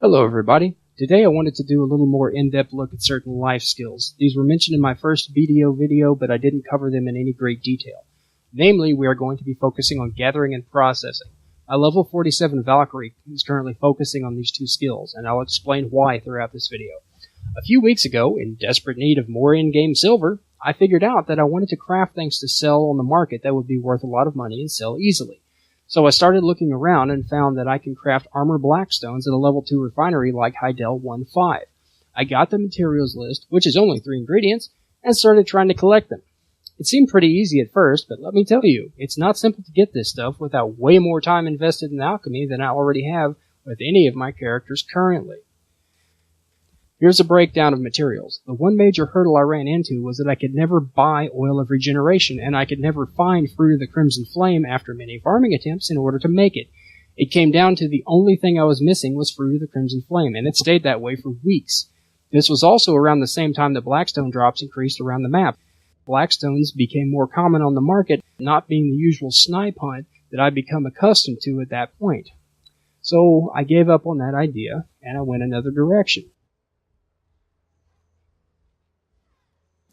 Hello everybody. Today I wanted to do a little more in-depth look at certain life skills. These were mentioned in my first video, but I didn't cover them in any great detail. Namely, we are going to be focusing on gathering and processing. My level 47 Valkyrie is currently focusing on these two skills, and I'll explain why throughout this video. A few weeks ago, in desperate need of more in-game silver, I figured out that I wanted to craft things to sell on the market that would be worth a lot of money and sell easily. So I started looking around and found that I can craft armor blackstones at a level 2 refinery like Heidel 1.5. I got the materials list, which is only 3 ingredients, and started trying to collect them. It seemed pretty easy at first, but let me tell you, it's not simple to get this stuff without way more time invested in alchemy than I already have with any of my characters currently. Here's a breakdown of materials. The one major hurdle I ran into was that I could never buy Oil of Regeneration, and I could never find Fruit of the Crimson Flame after many farming attempts in order to make it. It came down to the only thing I was missing was Fruit of the Crimson Flame, and it stayed that way for weeks. This was also around the same time that Blackstone drops increased around the map. Blackstones became more common on the market, not being the usual snipe hunt that I'd become accustomed to at that point. So I gave up on that idea, and I went another direction.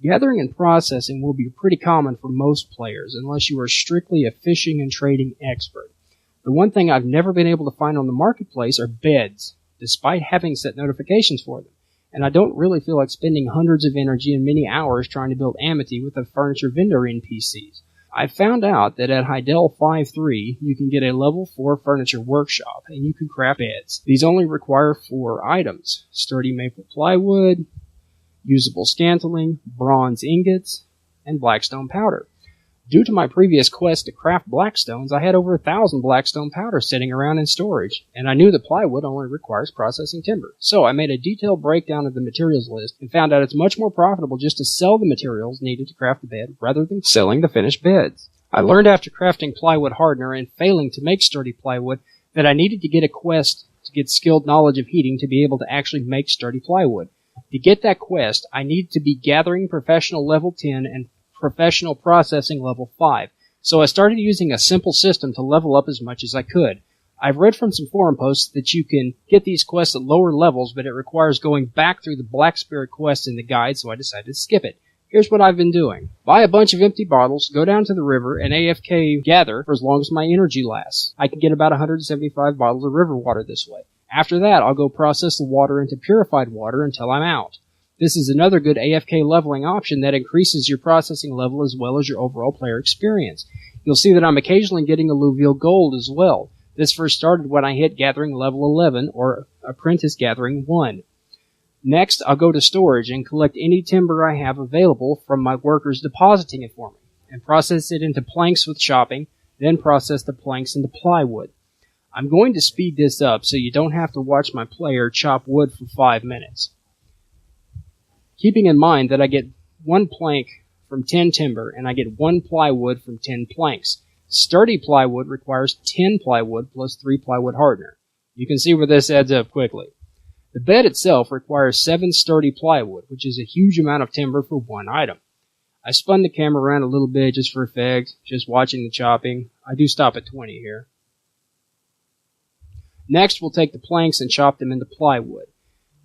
Gathering and processing will be pretty common for most players, unless you are strictly a fishing and trading expert. The one thing I've never been able to find on the marketplace are beds, despite having set notifications for them, and I don't really feel like spending hundreds of energy and many hours trying to build amity with a furniture vendor NPCs. I found out that at Heidel 5.3 you can get a level 4 furniture workshop, and you can craft beds. These only require 4 items: sturdy maple plywood, usable scantling, bronze ingots, and blackstone powder. Due to my previous quest to craft blackstones, I had over 1,000 blackstone powder sitting around in storage, and I knew that plywood only requires processing timber. So I made a detailed breakdown of the materials list and found out it's much more profitable just to sell the materials needed to craft the bed rather than selling the finished beds. I learned after crafting plywood hardener and failing to make sturdy plywood that I needed to get a quest to get skilled knowledge of heating to be able to actually make sturdy plywood. To get that quest, I needed to be gathering professional level 10 and professional processing level 5, so I started using a simple system to level up as much as I could. I've read from some forum posts that you can get these quests at lower levels, but it requires going back through the Black Spirit quest in the guide, so I decided to skip it. Here's what I've been doing. Buy a bunch of empty bottles, go down to the river, and AFK gather for as long as my energy lasts. I can get about 175 bottles of river water this way. After that, I'll go process the water into purified water until I'm out. This is another good AFK leveling option that increases your processing level as well as your overall player experience. You'll see that I'm occasionally getting alluvial gold as well. This first started when I hit gathering level 11 or apprentice gathering 1. Next, I'll go to storage and collect any timber I have available from my workers depositing it for me, and process it into planks with chopping, then process the planks into plywood. I'm going to speed this up so you don't have to watch my player chop wood for 5 minutes. Keeping in mind that I get 1 plank from 10 timber and I get 1 plywood from 10 planks. Sturdy plywood requires 10 plywood plus 3 plywood hardener. You can see where this adds up quickly. The bed itself requires 7 sturdy plywood, which is a huge amount of timber for 1 item. I spun the camera around a little bit just for effect, just watching the chopping. I do stop at 20 here. Next, we'll take the planks and chop them into plywood.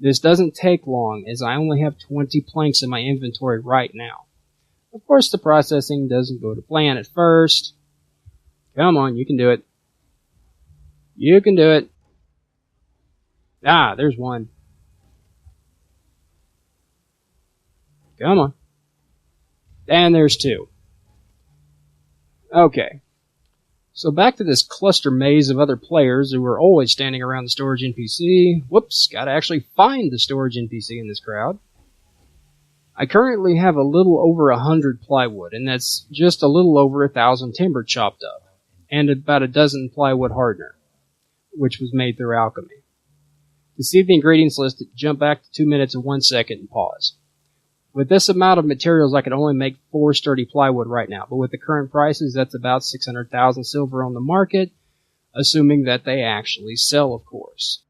This doesn't take long, as I only have 20 planks in my inventory right now. Of course, the processing doesn't go to plan at first. Come on, you can do it. You can do it. Ah, there's 1. Come on. And there's 2. Okay. So back to this cluster maze of other players who are always standing around the storage NPC. Whoops, gotta actually find the storage NPC in this crowd. I currently have a little over 100 plywood, and that's just a little over 1,000 timber chopped up, and about a dozen plywood hardener, which was made through alchemy. To see the ingredients list, jump back to 2 minutes and 1 second and pause. With this amount of materials, I can only make 4 sturdy plywood right now, but with the current prices, that's about 600,000 silver on the market, assuming that they actually sell, of course.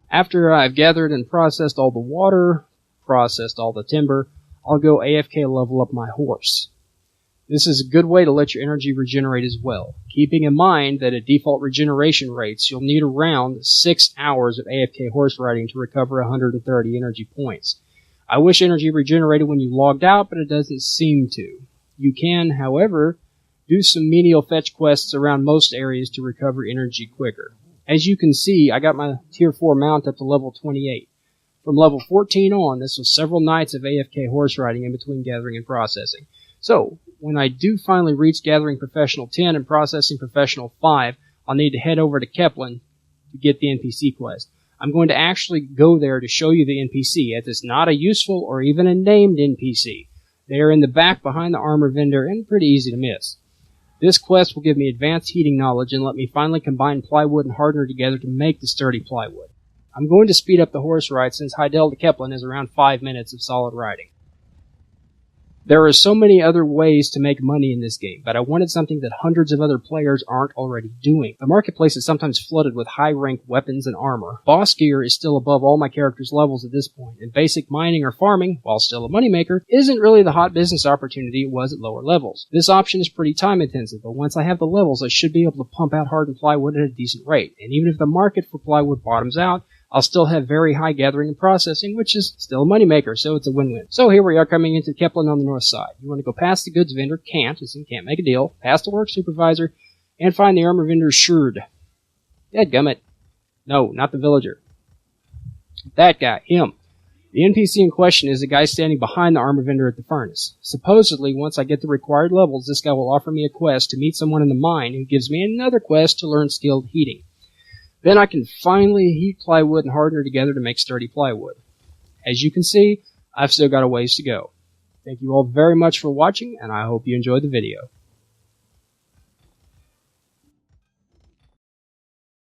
After I've gathered and processed all the water, processed all the timber, I'll go AFK level up my horse. This is a good way to let your energy regenerate as well, keeping in mind that at default regeneration rates, you'll need around 6 hours of AFK horse riding to recover 130 energy points. I wish energy regenerated when you logged out, but it doesn't seem to. You can, however, do some menial fetch quests around most areas to recover energy quicker. As you can see, I got my tier 4 mount up to level 28. From level 14 on, this was several nights of AFK horse riding in between gathering and processing. So, when I do finally reach Gathering Professional 10 and Processing Professional 5, I'll need to head over to Keplen to get the NPC quest. I'm going to actually go there to show you the NPC, as it's not a useful or even a named NPC. They are in the back behind the armor vendor and pretty easy to miss. This quest will give me advanced heating knowledge and let me finally combine plywood and hardener together to make the sturdy plywood. I'm going to speed up the horse ride since Heidel to Keplen is around 5 minutes of solid riding. There are so many other ways to make money in this game, but I wanted something that hundreds of other players aren't already doing. The marketplace is sometimes flooded with high-ranked weapons and armor. Boss gear is still above all my characters' levels at this point, and basic mining or farming, while still a moneymaker, isn't really the hot business opportunity it was at lower levels. This option is pretty time-intensive, but once I have the levels, I should be able to pump out hardened plywood at a decent rate, and even if the market for plywood bottoms out, I'll still have very high gathering and processing, which is still a moneymaker, so it's a win-win. So here we are coming into Keplen on the north side. You want to go past the goods vendor, can't, as in can't make a deal, past the work supervisor, and find the armor vendor Shurd. Dadgummit. No, not the villager. That guy, him. The NPC in question is the guy standing behind the armor vendor at the furnace. Supposedly, once I get the required levels, this guy will offer me a quest to meet someone in the mine who gives me another quest to learn skilled heating. Then I can finally heat plywood and hardener together to make sturdy plywood. As you can see, I've still got a ways to go. Thank you all very much for watching, and I hope you enjoyed the video.